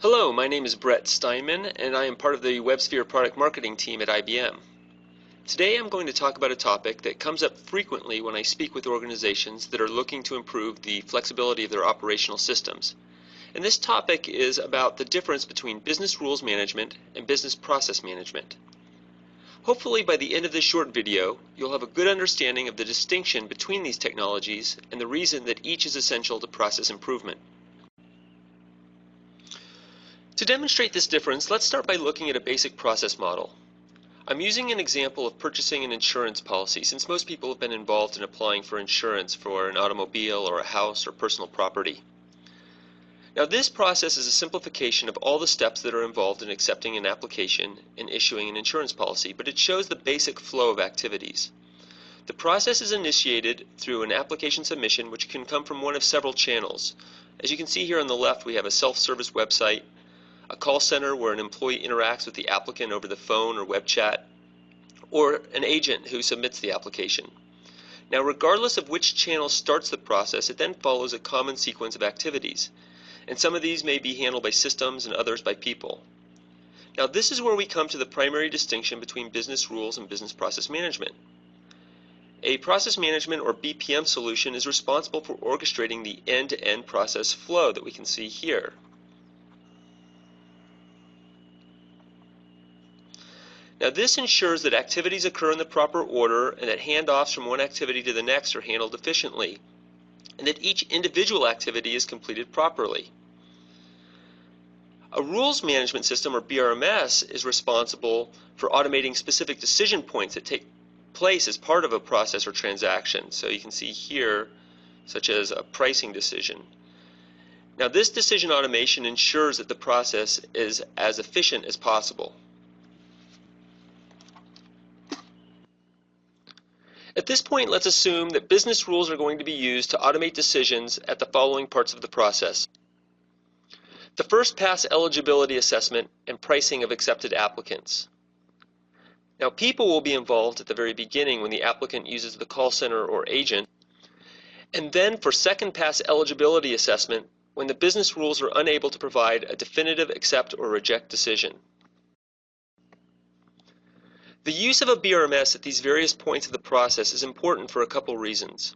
Hello, my name is Brett Steinman, and I am part of the WebSphere product marketing team at IBM. Today I'm going to talk about a topic that comes up frequently when I speak with organizations that are looking to improve the flexibility of their operational systems. And this topic is about the difference between business rules management and business process management. Hopefully by the end of this short video, you'll have a good understanding of the distinction between these technologies and the reason that each is essential to process improvement. To demonstrate this difference, let's start by looking at a basic process model. I'm using an example of purchasing an insurance policy since most people have been involved in applying for insurance for an automobile or a house or personal property. Now this process is a simplification of all the steps that are involved in accepting an application and issuing an insurance policy, but it shows the basic flow of activities. The process is initiated through an application submission, which can come from one of several channels. As you can see here on the left, we have a self-service website, a call center where an employee interacts with the applicant over the phone or web chat, or an agent who submits the application. Now, regardless of which channel starts the process, it then follows a common sequence of activities, and some of these may be handled by systems and others by people. Now, this is where we come to the primary distinction between business rules and business process management. A process management or BPM solution is responsible for orchestrating the end-to-end process flow that we can see here. Now this ensures that activities occur in the proper order and that handoffs from one activity to the next are handled efficiently, and that each individual activity is completed properly. A rules management system, or BRMS, is responsible for automating specific decision points that take place as part of a process or transaction. So you can see here, such as a pricing decision. Now this decision automation ensures that the process is as efficient as possible. At this point, let's assume that business rules are going to be used to automate decisions at the following parts of the process. The first pass eligibility assessment and pricing of accepted applicants. Now, people will be involved at the very beginning when the applicant uses the call center or agent, and then for second pass eligibility assessment when the business rules are unable to provide a definitive accept or reject decision. The use of a BRMS at these various points of the process is important for a couple reasons.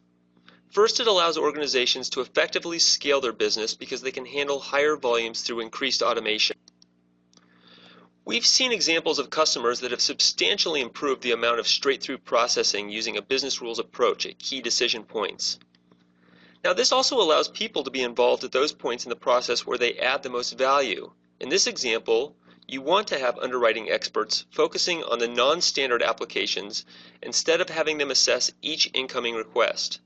First, it allows organizations to effectively scale their business because they can handle higher volumes through increased automation. We've seen examples of customers that have substantially improved the amount of straight-through processing using a business rules approach at key decision points. Now, this also allows people to be involved at those points in the process where they add the most value. In this example, you want to have underwriting experts focusing on the non-standard applications instead of having them assess each incoming request.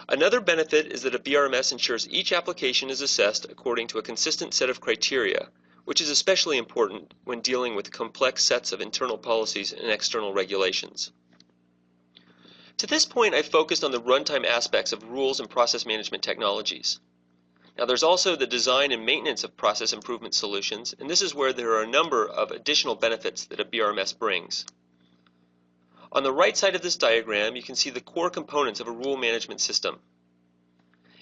Another benefit is that a BRMS ensures each application is assessed according to a consistent set of criteria, which is especially important when dealing with complex sets of internal policies and external regulations. To this point, I've focused on the runtime aspects of rules and process management technologies. Now there's also the design and maintenance of process improvement solutions, and this is where there are a number of additional benefits that a BRMS brings. On the right side of this diagram, you can see the core components of a rule management system.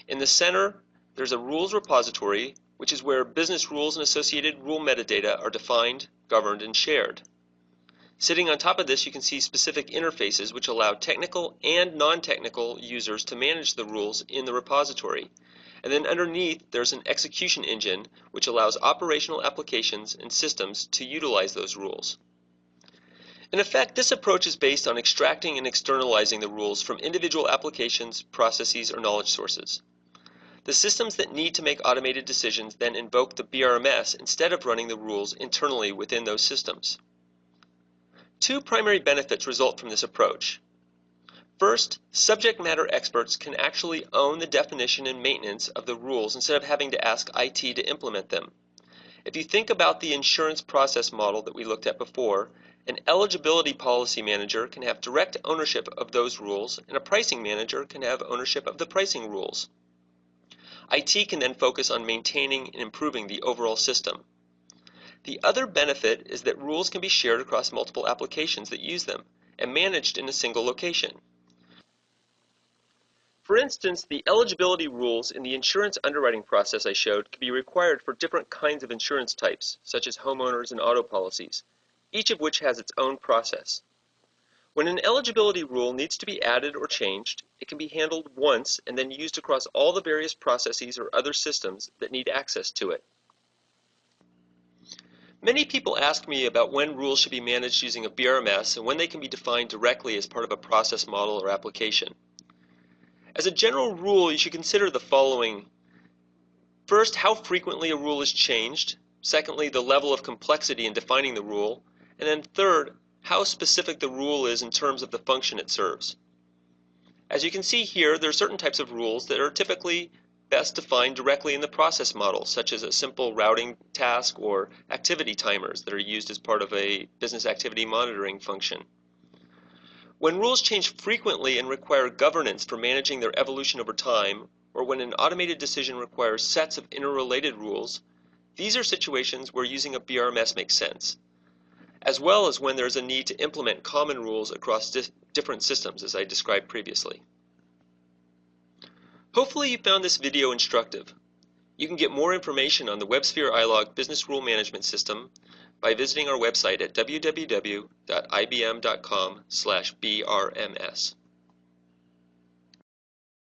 In the center, there's a rules repository, which is where business rules and associated rule metadata are defined, governed, and shared. Sitting on top of this, you can see specific interfaces which allow technical and non-technical users to manage the rules in the repository. And then underneath, there's an execution engine which allows operational applications and systems to utilize those rules. In effect, this approach is based on extracting and externalizing the rules from individual applications, processes, or knowledge sources. The systems that need to make automated decisions then invoke the BRMS instead of running the rules internally within those systems. Two primary benefits result from this approach. First, subject matter experts can actually own the definition and maintenance of the rules instead of having to ask IT to implement them. If you think about the insurance process model that we looked at before, an eligibility policy manager can have direct ownership of those rules, and a pricing manager can have ownership of the pricing rules. IT can then focus on maintaining and improving the overall system. The other benefit is that rules can be shared across multiple applications that use them and managed in a single location. For instance, the eligibility rules in the insurance underwriting process I showed can be required for different kinds of insurance types, such as homeowners and auto policies, each of which has its own process. When an eligibility rule needs to be added or changed, it can be handled once and then used across all the various processes or other systems that need access to it. Many people ask me about when rules should be managed using a BRMS and when they can be defined directly as part of a process model or application. As a general rule, you should consider the following. First, how frequently a rule is changed. Secondly, the level of complexity in defining the rule. And then third, how specific the rule is in terms of the function it serves. As you can see here, there are certain types of rules that are typically best defined directly in the process model, such as a simple routing task or activity timers that are used as part of a business activity monitoring function. When rules change frequently and require governance for managing their evolution over time, or when an automated decision requires sets of interrelated rules, these are situations where using a BRMS makes sense, as well as when there's a need to implement common rules across different systems, as I described previously. Hopefully you found this video instructive. You can get more information on the WebSphere iLog Business Rule Management System by visiting our website at www.ibm.com/brms.